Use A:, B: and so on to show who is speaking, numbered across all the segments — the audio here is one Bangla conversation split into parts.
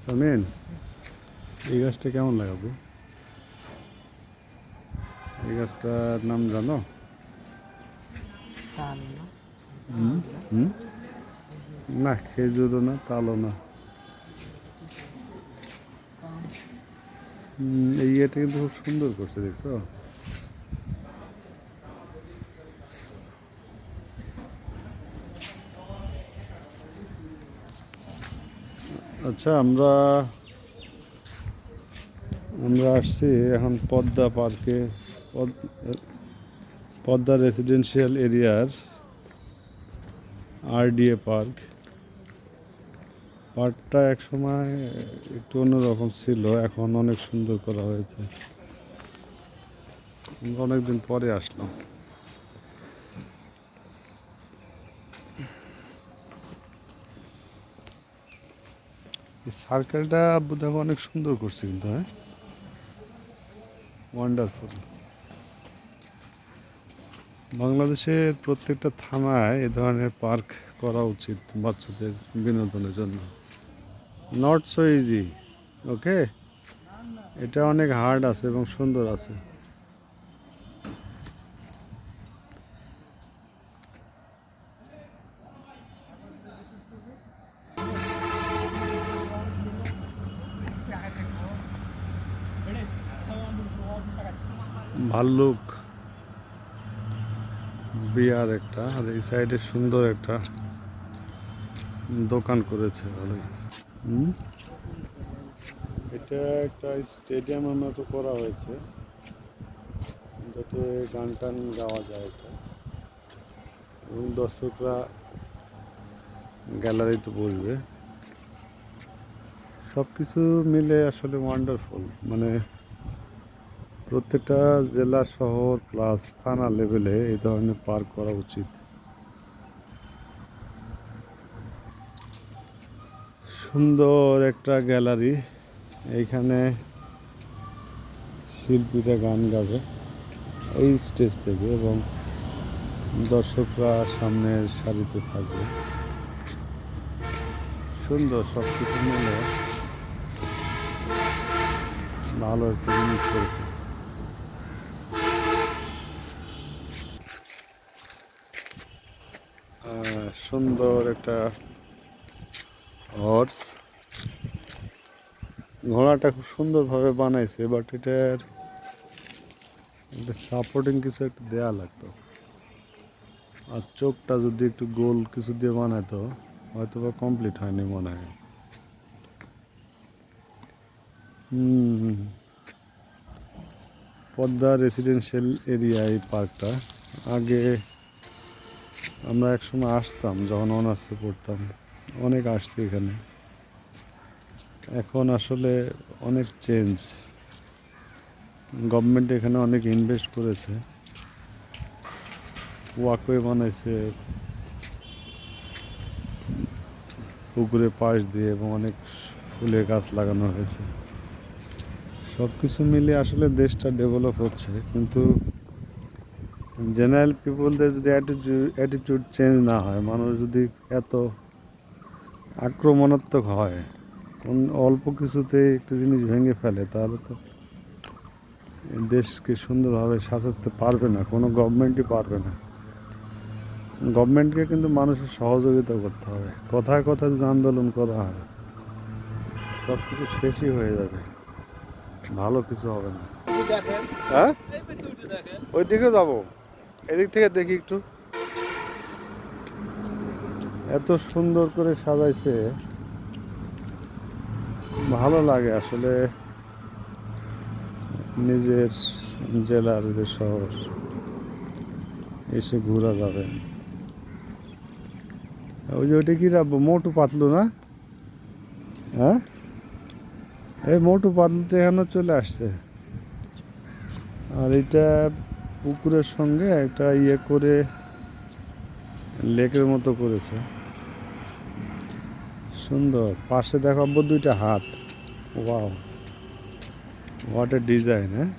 A: সামিন, এই গাছটা কেমন লাগাবো? এই গাছটার নাম জানো? হুম হুম না, খেজুরও না, তালও না। এই ইয়েটা কিন্তু খুব সুন্দর করছে, দেখছো? আচ্ছা, আমরা আমরা আসছি এখন পদ্মা পার্কে। পদ্মা রেসিডেন্সিয়াল এরিয়ার RDA পার্ক। পার্কটা এক সময় একটু অন্যরকম ছিল, এখন অনেক সুন্দর করা হয়েছে। আমরা অনেকদিন পরে আসলাম। এই সার্কেলটা বোধহয় অনেক সুন্দর করছে কিন্তু, হ্যাঁ, ওয়ান্ডারফুল। বাংলাদেশের প্রত্যেকটা থানায় এ ধরনের পার্ক করা উচিত বাচ্চাদের বিনোদনের জন্য। নট সো ইজি, ওকে। এটা অনেক হার্ড আছে এবং সুন্দর আছে। ভাল্লুক বিয়ার একটা, আর এই সাইডে সুন্দর একটা দোকান করেছে, ভালোই। হুম, এটা একটা স্টেডিয়ামের মতো করা হয়েছে, যাতে গান টান গাওয়া যায় এটা, এবং দর্শকরা গ্যালারিতে বসবে। সব কিছু মিলে আসলে ওয়ান্ডারফুল। মানে প্রত্যেকটা জেলা, শহর প্লাস থানা লেভেলে এই ধরনের পার্ক করা উচিত। সুন্দর একটা গ্যালারি, এইখানে শিল্পীরা গান গাবে এই স্টেজ থেকে, এবং দর্শকরা সামনের সারিতে থাকবে। সুন্দর, সব কিছু মিলে ভালো একটা জিনিস করেছে। সুন্দর একটা হর্স, ঘোড়াটা খুব সুন্দরভাবে বানাইছে, বাট এটার সাপোর্টিং কিছু একটা দেয়া লাগতো। আর চোখটা যদি একটু গোল কিছু দিয়ে বানাইতো, হয়তো বা কমপ্লিট হয়নি মনে হয়। পদ্মা রেসিডেন্সিয়াল এরিয়া এই পার্কটা। আগে আমরা একসময় আসতাম যখন অনার্সে পড়তাম, অনেক আসছি এখানে। এখন আসলে অনেক চেঞ্জ, গভর্নমেন্ট এখানে অনেক ইনভেস্ট করেছে, ওয়াকওয়ে বানাইছে পুকুরের পাশ দিয়ে, এবং অনেক ফুলের গাছ লাগানো হয়েছে। সব কিছু মিলে আসলে দেশটা ডেভেলপ হচ্ছে, কিন্তু জেনারেল পিপলদের যদি অ্যাটিটিউড চেঞ্জ না হয়, মানুষ যদি এত আক্রমণাত্মক হয়, কোন অল্প কিছুতে একটা জিনিস ভেঙে ফেলে, তাহলে তো দেশকে সুন্দরভাবে সাজাতে পারবে না, কোনো গভর্নমেন্টই পারবে না। গভর্নমেন্টকে কিন্তু মানুষের সহযোগিতা করতে হবে। কথায় কথায় যদি আন্দোলন করা হয়, সব কিছু শেষই হয়ে যাবে, ভালো কিছু হবে না। হ্যাঁ, ওই দিকে যাবো, এদিক থেকে দেখি একটু। এত সুন্দর করে সাজাইছে, ভালো লাগে আসলে। নিজের জেলার যে শহর, এসে ঘোরা যাবে। ওই যে ওইটা কি রাখবো, মোটু পাতলু না? হ্যাঁ, এই মোটু পাতলুতে এখনো চলে আসছে। আর এটা পুকুরের সঙ্গে একটা ইয়ে করে লেকের মতো করেছে, সুন্দর। পাশে দেখাবো দুইটা হাত, ওয়াও, হোয়াট এ ডিজাইন, হ্যাঁ।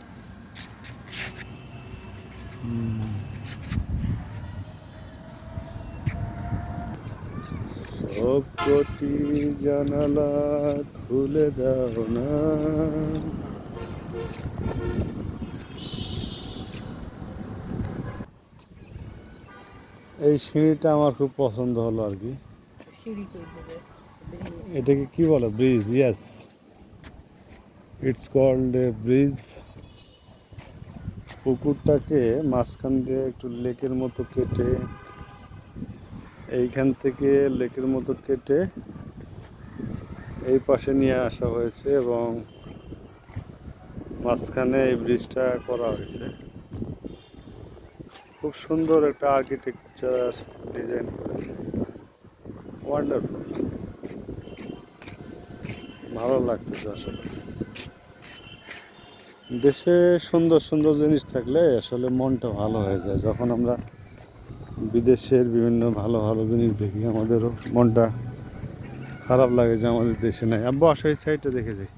A: কোটি জানালা খুলে দাও না। এই সিঁড়িটা আমার খুব পছন্দ হলো আর কি। এটাকে কি বলে? Bridge? Yes, it's called a bridge. পুকুরটাকে মাঝখান দিয়ে একটু লেকের মতো কেটে, এইখান থেকে লেকের মতো কেটে এই পাশে নিয়ে আসা হয়েছে এবং মাঝখানে এই ব্রিজটা করা হয়েছে। খুব সুন্দর একটা আর্কিটেকচার ডিজাইন করেছে, ওয়ান্ডারফুল, ভালো লাগতেছে আসলে। দেশে সুন্দর সুন্দর জিনিস থাকলে আসলে মনটা ভালো হয়ে যায়। যখন আমরা বিদেশের বিভিন্ন ভালো ভালো জিনিস দেখি আমাদেরও মনটা খারাপ লাগে যে আমাদের দেশে নাই। আব্বু আসো এই সাইডটা দেখে যাই।